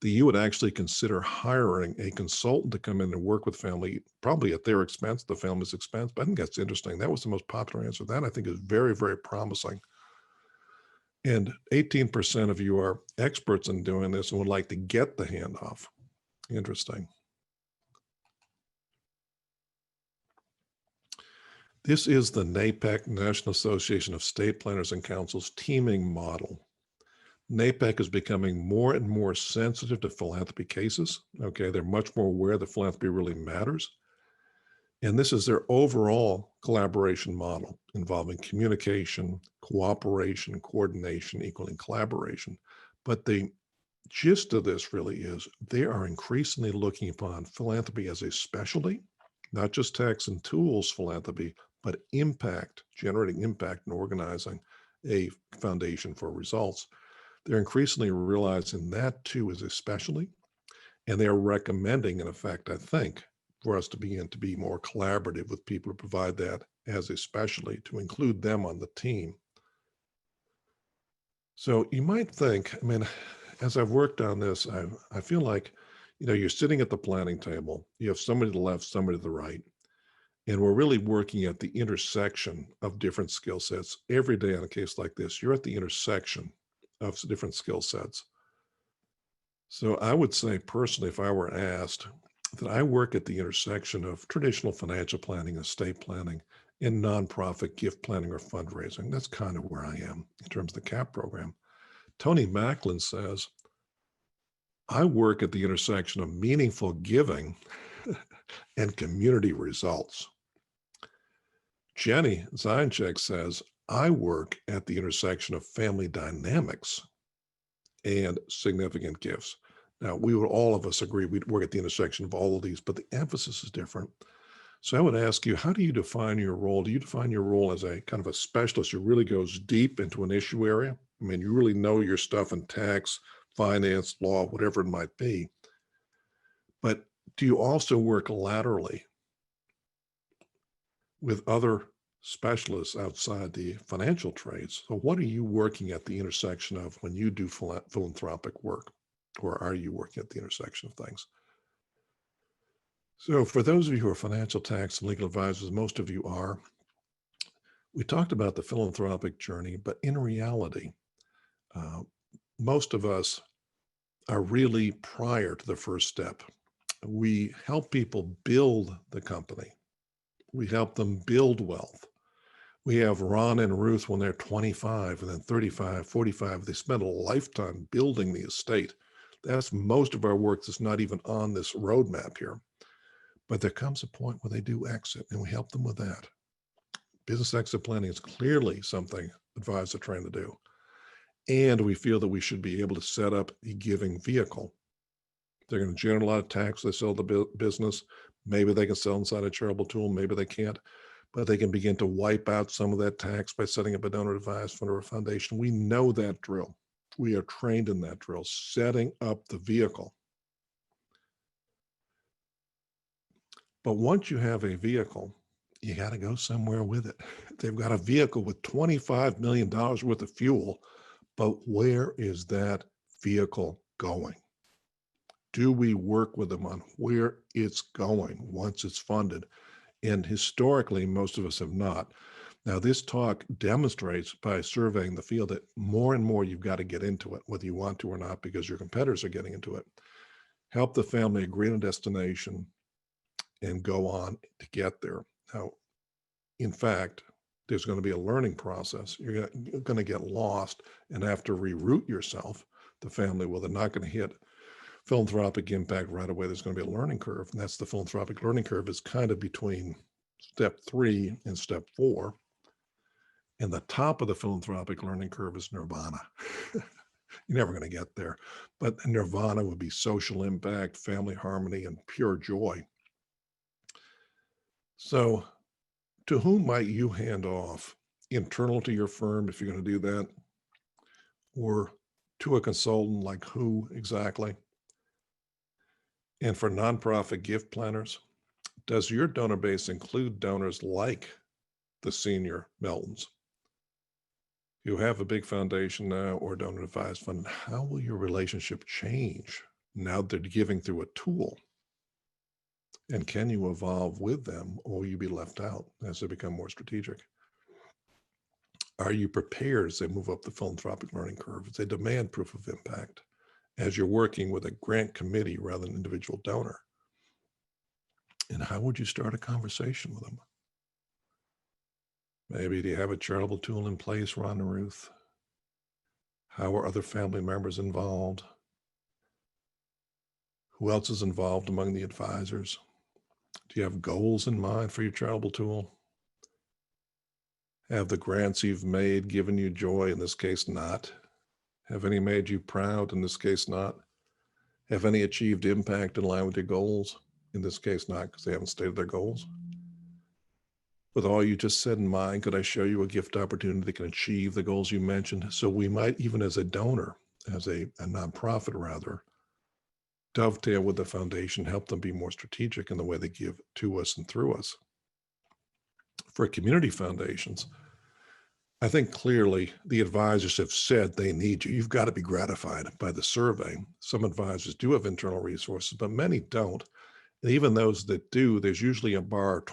that you would actually consider hiring a consultant to come in and work with family, probably at their expense, the family's expense. But I think that's interesting. That was the most popular answer. That I think is very, very promising. And 18% of you are experts in doing this and would like to get the handoff. Interesting. This is the NAEPC, National Association of State Planners and Councils teaming model. NAEPC is becoming more and more sensitive to philanthropy cases. Okay, they're much more aware that philanthropy really matters. And this is their overall collaboration model involving communication, cooperation, coordination, equaling collaboration. But the gist of this really is they are increasingly looking upon philanthropy as a specialty, not just tax and tools philanthropy, but impact, generating impact and organizing a foundation for results. They're increasingly realizing that too is a specialty, and they're recommending, in effect, I think, for us to begin to be more collaborative with people who provide that as a specialty, to include them on the team. So you might think, I mean, as I've worked on this, I feel like, you're sitting at the planning table, you have somebody to the left, somebody to the right, and we're really working at the intersection of different skill sets. Every day on a case like this, you're at the intersection of different skill sets. So I would say personally, if I were asked, that I work at the intersection of traditional financial planning, estate planning, and nonprofit gift planning or fundraising. That's kind of where I am in terms of the CAP program. Tony Macklin says, I work at the intersection of meaningful giving and community results. Jennie Zainchek says, I work at the intersection of family dynamics and significant gifts. Now, we would all of us agree we'd work at the intersection of all of these, but the emphasis is different. So I would ask you, how do you define your role? Do you define your role as a kind of a specialist who really goes deep into an issue area? I mean, you really know your stuff in tax, finance, law, whatever it might be. But do you also work laterally with other specialists outside the financial trades? So what are you working at the intersection of when you do philanthropic work? Or are you working at the intersection of things? So for those of you who are financial, tax, and legal advisors, most of you are, we talked about the philanthropic journey, but in reality, most of us are really prior to the first step. We help people build the company. We help them build wealth. We have Ron and Ruth when they're 25 and then 35, 45. They spend a lifetime building the estate. That's most of our work that's not even on this roadmap here. But there comes a point where they do exit, and we help them with that. Business exit planning is clearly something advisors are trying to do. And we feel that we should be able to set up a giving vehicle. They're going to generate a lot of tax. They sell the business. Maybe they can sell inside a charitable tool. Maybe they can't. But they can begin to wipe out some of that tax by setting up a donor advised fund or a foundation. We know that drill. We are trained in that drill, setting up the vehicle. But once you have a vehicle, you got to go somewhere with it. They've got a vehicle with $25 million worth of fuel, but where is that vehicle going? Do we work with them on where it's going once it's funded? And historically, most of us have not. Now, this talk demonstrates by surveying the field that more and more you've got to get into it, whether you want to or not, because your competitors are getting into it. Help the family agree on a destination and go on to get there. Now, in fact, there's going to be a learning process. You're going to get lost and have to reroute yourself. The family, well, they're not going to hit philanthropic impact right away. There's going to be a learning curve. And that's the philanthropic learning curve is kind of between step 3 and step 4. And the top of the philanthropic learning curve is nirvana. You're never going to get there. But nirvana would be social impact, family harmony, and pure joy. So to whom might you hand off? Internal to your firm, if you're going to do that, or to a consultant, like who exactly? And for nonprofit gift planners, does your donor base include donors like the senior Meltons? You have a big foundation now or donor advised fund. How will your relationship change now that they're giving through a tool? And can you evolve with them, or will you be left out as they become more strategic? Are you prepared as they move up the philanthropic learning curve, as they demand proof of impact, as you're working with a grant committee rather than individual donor? And how would you start a conversation with them? Maybe do you have a charitable tool in place, Ron and Ruth? How are other family members involved? Who else is involved among the advisors? Do you have goals in mind for your charitable tool? Have the grants you've made given you joy? In this case, not. Have any made you proud? In this case, not. Have any achieved impact in line with your goals? In this case, not, because they haven't stated their goals. With all you just said in mind, could I show you a gift opportunity that can achieve the goals you mentioned? So we might, even as a donor, as a nonprofit rather, dovetail with the foundation, help them be more strategic in the way they give to us and through us. For community foundations, I think clearly the advisors have said they need you. You've got to be gratified by the survey. Some advisors do have internal resources, but many don't. And even those that do, there's usually a bar,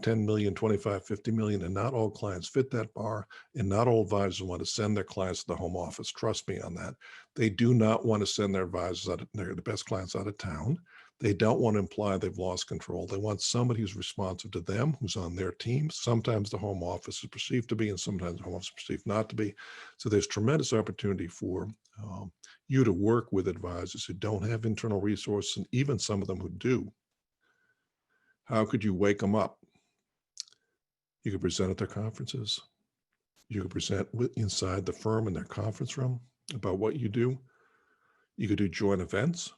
10 million, 25, 50 million, and not all clients fit that bar, and not all advisors want to send their clients to the home office. Trust me on that. They do not want to send their advisors out, the best clients out of town. They don't want to imply they've lost control. They want somebody who's responsive to them, who's on their team. Sometimes the home office is perceived to be, and sometimes the home office is perceived not to be. So there's tremendous opportunity for you to work with advisors who don't have internal resources, and even some of them who do. How could you wake them up? You could present at their conferences. You could present inside the firm in their conference room about what you do. You could do joint events.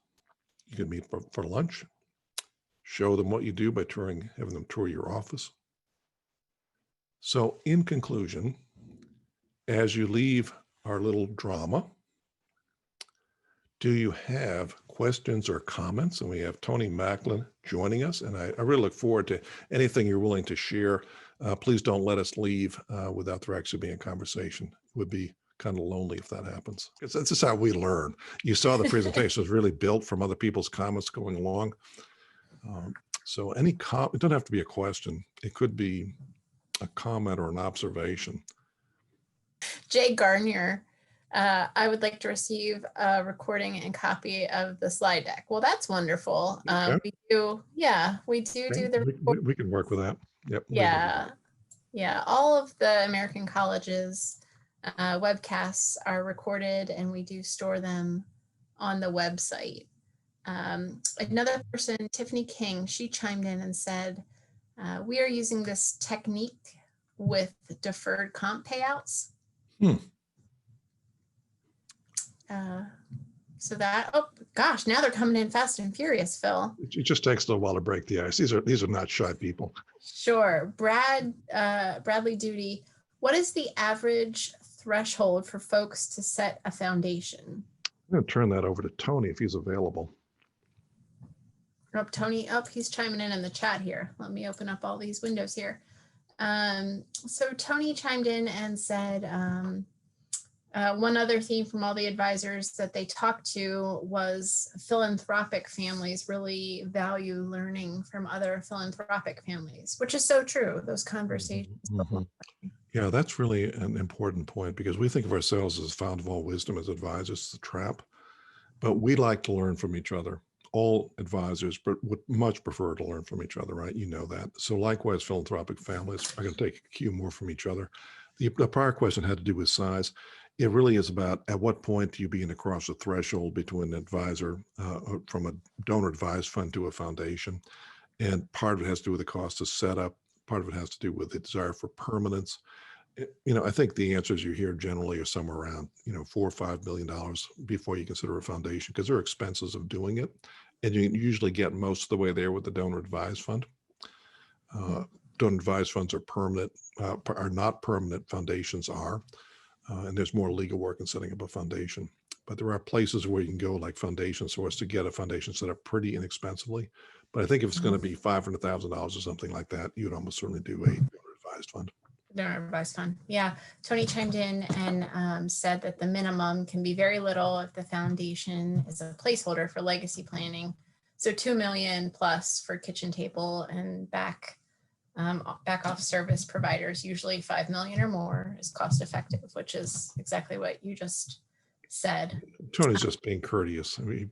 You could meet for lunch. Show them what you do by having them tour your office. So in conclusion, as you leave our little drama, do you have questions or comments? And we have Tony Macklin joining us. And I really look forward to anything you're willing to share. Please don't let us leave without there actually being a conversation. It would be kind of lonely if that happens. Because that's just how we learn. You saw the presentation was really built from other people's comments going along. So it doesn't have to be a question. It could be a comment or an observation. Jay Garnier, I would like to receive a recording and copy of the slide deck. Well, that's wonderful. Okay. We do the we can work with that. Yep. Yeah. Yeah, all of the American colleges webcasts are recorded, and we do store them on the website. Another person, Tiffany King, she chimed in and said, we are using this technique with deferred comp payouts. So that, oh gosh, now they're coming in fast and furious, Phil. It just takes a little while to break the ice. These are not shy people. Sure. Bradley Duty, what is the average threshold for folks to set a foundation? I'm going to turn that over to Tony if he's available. Oh, Tony, he's chiming in the chat here. Let me open up all these windows here. So Tony chimed in and said, one other theme from all the advisors that they talked to was philanthropic families really value learning from other philanthropic families, which is so true. Those conversations. Mm-hmm. Yeah, that's really an important point, because we think of ourselves as fount of all wisdom as advisors. It's a trap, but we like to learn from each other. All advisors would much prefer to learn from each other, right? You know that. So likewise, philanthropic families are going to take a cue more from each other. The prior question had to do with size. It really is about at what point do you begin to cross the threshold between an advisor from a donor advised fund to a foundation. And part of it has to do with the cost of setup. Part of it has to do with the desire for permanence. I think the answers you hear generally are somewhere around, $4 or $5 million before you consider a foundation, because there are expenses of doing it. And you usually get most of the way there with the donor advised fund. Donor advised funds are permanent, are not permanent. Foundations are. And there's more legal work in setting up a foundation. But there are places where you can go, like Foundation Source, to get a foundation set up pretty inexpensively. But I think if it's going to be $500,000 or something like that, you'd almost certainly do a donor advised fund. Donor advised fund. Yeah. Tony chimed in and said that the minimum can be very little if the foundation is a placeholder for legacy planning. So $2 million plus for kitchen table and back off service providers. Usually $5 million or more is cost effective, which is exactly what you just said. Tony's just being courteous. I mean,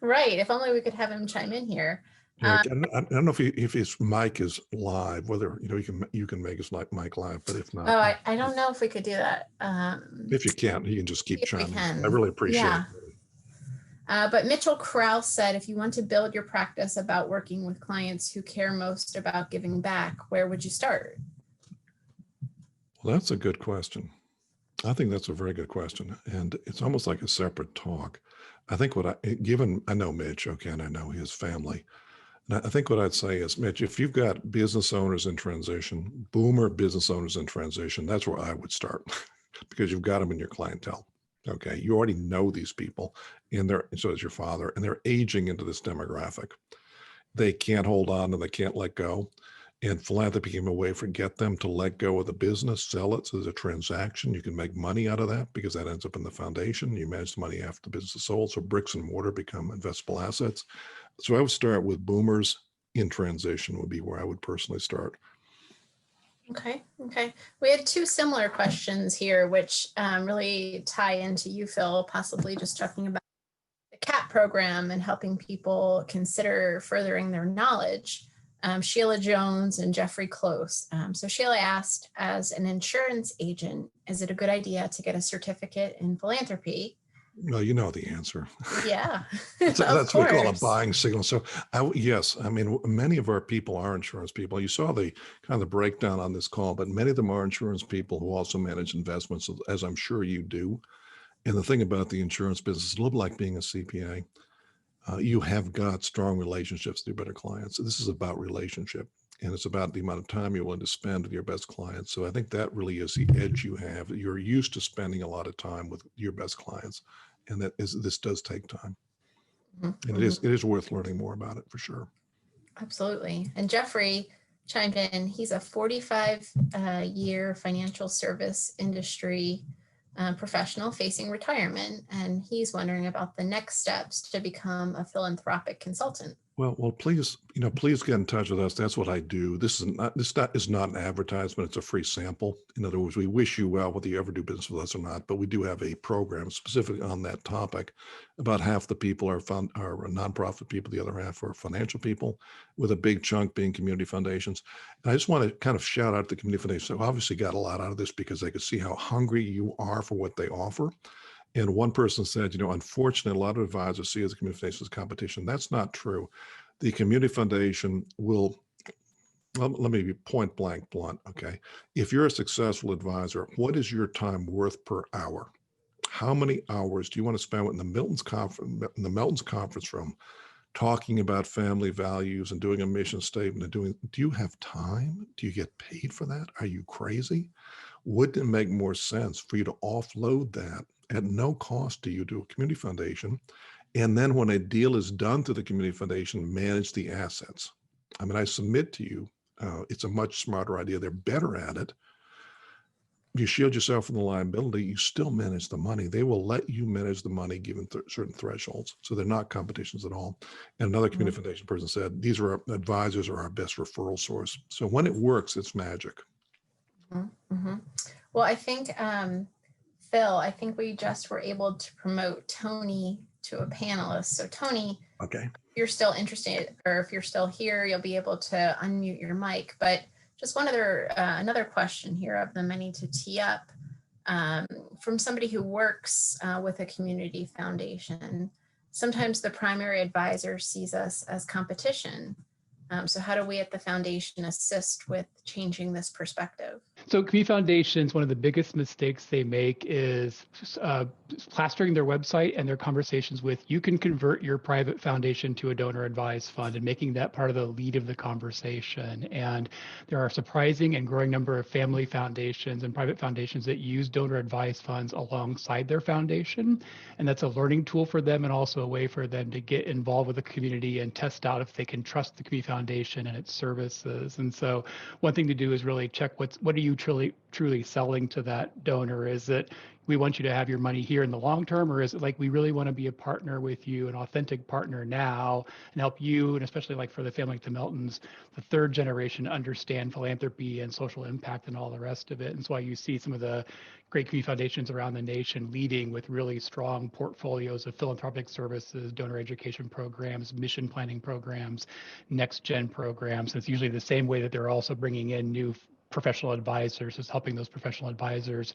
right. If only we could have him chime in here. Yeah, I don't know if his mic is live, whether you can make his mic live, but if not, I don't know if we could do that. If you can't, you can just keep chiming. I really appreciate it. But Mitchell Krause said, if you want to build your practice about working with clients who care most about giving back, where would you start? Well, that's a good question. I think that's a very good question. And it's almost like a separate talk. I think I know Mitch, okay, and I know his family. And I think what I'd say is, Mitch, if you've got business owners in transition, boomer business owners in transition, that's where I would start because you've got them in your clientele. Okay. You already know these people, and so is your father, and they're aging into this demographic. They can't hold on and they can't let go. And philanthropy became a way for get them to let go of the business, sell it. So there's a transaction. You can make money out of that because that ends up in the foundation. You manage the money after the business is sold. So bricks and mortar become investable assets. So I would start with boomers in transition would be where I would personally start. Okay. We had two similar questions here, which really tie into you, Phil, possibly just talking about the CAP program and helping people consider furthering their knowledge. Sheila Jones and Jeffrey Close. So Sheila asked, as an insurance agent, is it a good idea to get a certificate in philanthropy? No, you know the answer. Yeah, that's what we call a buying signal. So yes, I mean, many of our people are insurance people. You saw the kind of breakdown on this call, but many of them are insurance people who also manage investments, as I'm sure you do. And the thing about the insurance business is a little like being a CPA. You have got strong relationships with your better clients. This is about relationship, and it's about the amount of time you're willing to spend with your best clients. So I think that really is the edge you have. You're used to spending a lot of time with your best clients, and this does take time. Mm-hmm. And it is worth learning more about it for sure. Absolutely. And Jeffrey chimed in. He's a 45-year financial service industry professional facing retirement, and he's wondering about the next steps to become a philanthropic consultant. Well, please, please get in touch with us. That's what I do. This is not an advertisement. It's a free sample. In other words, we wish you well, whether you ever do business with us or not. But we do have a program specifically on that topic. About half the people are nonprofit people. The other half are financial people, with a big chunk being community foundations. And I just want to kind of shout out the community foundations. So obviously got a lot out of this because they could see how hungry you are for what they offer. And one person said, unfortunately, a lot of advisors see as a community foundation as competition. That's not true. The community foundation will, let me be point blank blunt, okay? If you're a successful advisor, what is your time worth per hour? How many hours do you want to spend in the Melton's conference room talking about family values and doing a mission statement and do you have time? Do you get paid for that? Are you crazy? Wouldn't it make more sense for you to offload that at no cost to you to a community foundation? And then when a deal is done to the community foundation, manage the assets. I mean, I submit to you, it's a much smarter idea. They're better at it. You shield yourself from the liability, you still manage the money. They will let you manage the money given certain thresholds. So they're not competitions at all. And another community foundation person said, these are advisors are our best referral source. So when it works, it's magic. Well, I think, Phil, I think we just were able to promote Tony to a panelist. So Tony, okay, if you're still interested, or if you're still here, you'll be able to unmute your mic. But just another question here of the many to tee up from somebody who works with a community foundation. Sometimes the primary advisor sees us as competition. So how do we at the foundation assist with changing this perspective? So community foundations, one of the biggest mistakes they make is plastering their website and their conversations with, you can convert your private foundation to a donor advised fund, and making that part of the lead of the conversation. And there are a surprising and growing number of family foundations and private foundations that use donor advised funds alongside their foundation. And that's a learning tool for them, and also a way for them to get involved with the community and test out if they can trust the community foundation and its services. And so one thing to do is really check what are you truly selling to that donor? Is it, we want you to have your money here in the long term, or is it like, we really want to be a partner with you, an authentic partner now, and help you, and especially like for the family like the Meltons, the third generation, understand philanthropy and social impact and all the rest of it. And so why you see some of the great community foundations around the nation leading with really strong portfolios of philanthropic services, donor education programs, mission planning programs, next gen programs. And it's usually the same way that they're also bringing in new professional advisors, is helping those professional advisors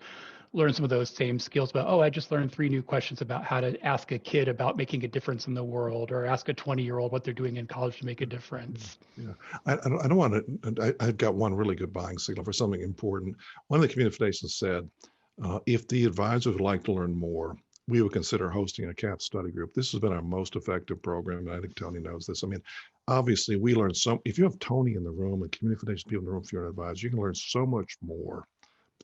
learn some of those same skills about, I just learned 3 new questions about how to ask a kid about making a difference in the world, or ask a 20-year-old what they're doing in college to make a difference. Yeah, I don't want to, I've got one really good buying signal for something important. One of the community foundations said, if the advisors would like to learn more, we would consider hosting a CAP study group. This has been our most effective program, and I think Tony knows this. I mean, obviously we learn if you have Tony in the room and community foundation people in the room, if you're an advisor, you can learn so much more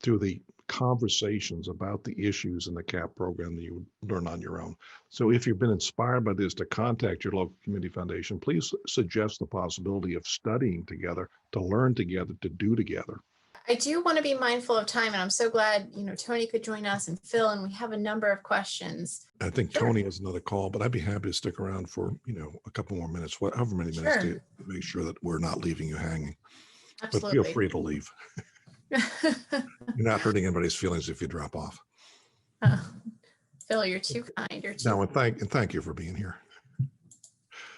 through the conversations about the issues in the CAP program that you would learn on your own. So if you've been inspired by this, to contact your local community foundation, please suggest the possibility of studying together, to learn together, to do together. I do want to be mindful of time, and I'm so glad, Tony could join us, and Phil, and we have a number of questions. I think Tony has another call, but I'd be happy to stick around for, a couple more minutes, however many minutes, to make sure that we're not leaving you hanging. Absolutely. But feel free to leave. You're not hurting anybody's feelings if you drop off. Phil, you're too kind. You're too. No, and thank you for being here.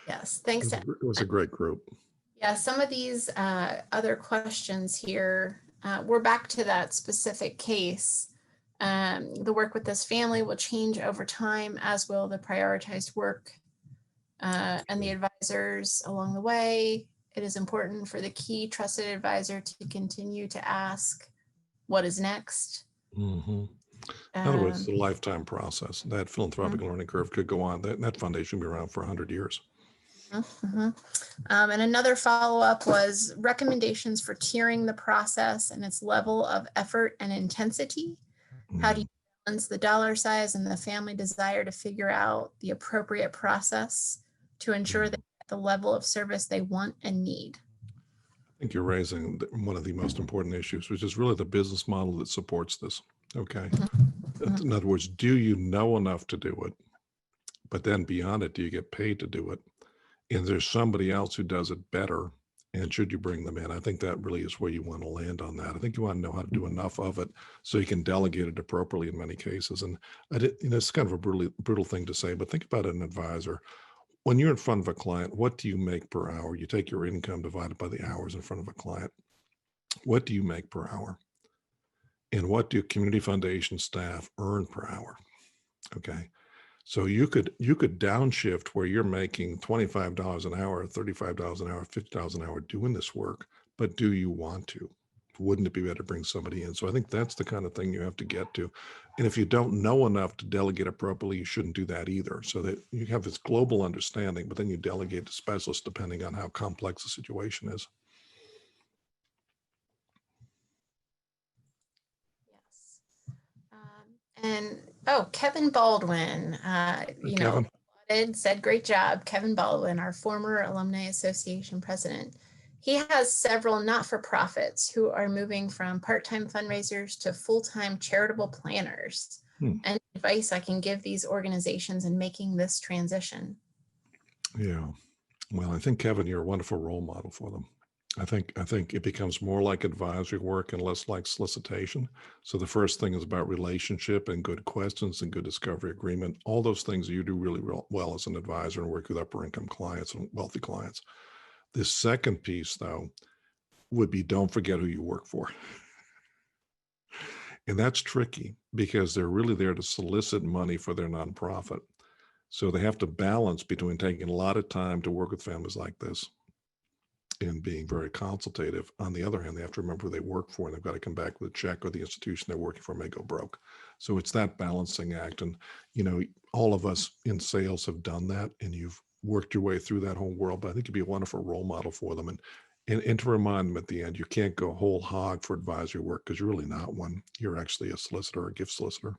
Yes, thanks. It was a great group. Yeah, some of these other questions here, we're back to that specific case. The work with this family will change over time, as will the prioritized work and the advisors along the way. It is important for the key trusted advisor to continue to ask, what is next? Mm-hmm. In other words, it's a lifetime process. That philanthropic learning curve could go on. That foundation will be around for 100 years. And another follow-up was recommendations for tiering the process and its level of effort and intensity. How do you balance the dollar size and the family desire to figure out the appropriate process to ensure that the level of service they want and need? I think you're raising one of the most important issues, which is really the business model that supports this. Okay. In other words, do you know enough to do it? But then beyond it, do you get paid to do it? and there's somebody else who does it better, and should you bring them in? I think that really is where you want to land on that. I think you want to know how to do enough of it so you can delegate it appropriately in many cases. And it's kind of a brutal thing to say, but think about an advisor. When you're in front of a client, what do you make per hour? You take your income divided by the hours in front of a client. What do you make per hour? And what do community foundation staff earn per hour? Okay. So you could downshift where you're making $25 an hour, $35 an hour, $50 an hour doing this work, but do you want to? Wouldn't it be better to bring somebody in? So I think that's the kind of thing you have to get to. And if you don't know enough to delegate appropriately, you shouldn't do that either. So that you have this global understanding, but then you delegate to specialists depending on how complex the situation is. And Kevin Baldwin, said, great job. Kevin Baldwin, our former Alumni Association president. He has several not-for-profits who are moving from part-time fundraisers to full-time charitable planners. Any advice I can give these organizations in making this transition? Yeah. Well, I think, Kevin, you're a wonderful role model for them. I think it becomes more like advisory work and less like solicitation. So the first thing is about relationship and good questions and good discovery agreement. All those things you do really well as an advisor and work with upper income clients and wealthy clients. The second piece, though, would be don't forget who you work for. And that's tricky because they're really there to solicit money for their nonprofit. So they have to balance between taking a lot of time to work with families like this and being very consultative. On the other hand, they have to remember who they work for, and they've got to come back with a check, or the institution they're working for may go broke. So it's that balancing act. And, all of us in sales have done that, and you've worked your way through that whole world. But I think you'd be a wonderful role model for them. And to remind them at the end, you can't go whole hog for advisory work because you're really not one. You're actually a solicitor, a gift solicitor.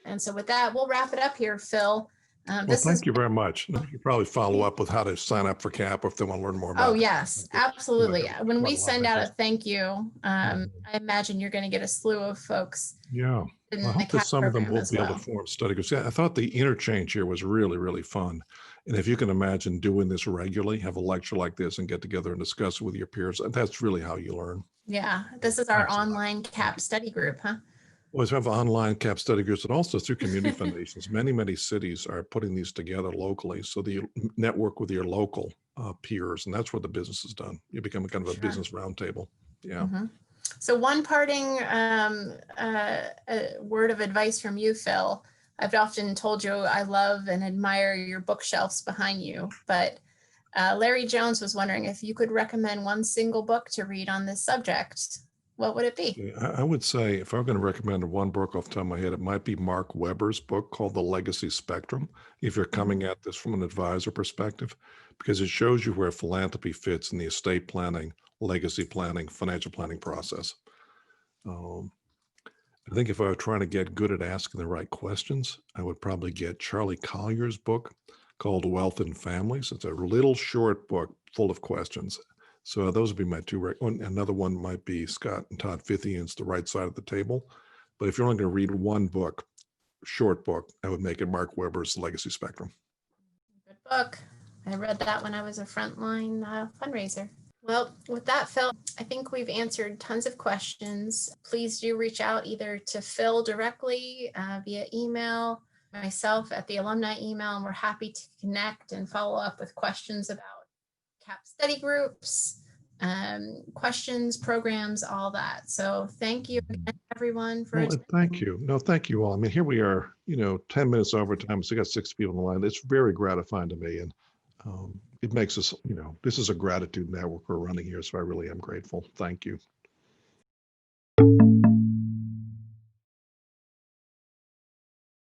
And so with that, we'll wrap it up here, Phil. Well, thank you very much. You can probably follow up with how to sign up for CAP if they want to learn more about it. Oh, yes, absolutely. When we send out a thank you, I imagine you're going to get a slew of folks. Yeah. I hope that some of them will be able to form study groups. Yeah, I thought the interchange here was really, really fun. And if you can imagine doing this regularly, have a lecture like this and get together and discuss it with your peers, that's really how you learn. Yeah, this is our online CAP study group, huh? Well, we have online CAP study groups, and also through community foundations. Many cities are putting these together locally. So you network with your local peers, and that's where the business is done. You become a kind of a business roundtable. Yeah. Mm-hmm. So one parting word of advice from you, Phil. I've often told you I love and admire your bookshelves behind you, but Larry Jones was wondering if you could recommend one single book to read on this subject. What would it be? I would say, if I'm going to recommend one book off the top of my head, it might be Mark Weber's book called The Legacy Spectrum, if you're coming at this from an advisor perspective, because it shows you where philanthropy fits in the estate planning, legacy planning, financial planning process. I think if I were trying to get good at asking the right questions, I would probably get Charlie Collier's book called Wealth and Families. It's a little short book full of questions. So those would be my two. Another one might be Scott and Todd Fithian's The Right Side of the Table. But if you're only going to read one book, short book, I would make it Mark Weber's Legacy Spectrum. Good book. I read that when I was a frontline fundraiser. Well, with that, Phil, I think we've answered tons of questions. Please do reach out either to Phil directly via email, myself at the alumni email, and we're happy to connect and follow up with questions about CAP study groups, questions, programs, all that. So thank you again, everyone. Thank you. No, thank you all. I mean, here we are, 10 minutes over time. So we got 6 people on the line. It's very gratifying to me. And it makes us, this is a gratitude network we're running here. So I really am grateful. Thank you.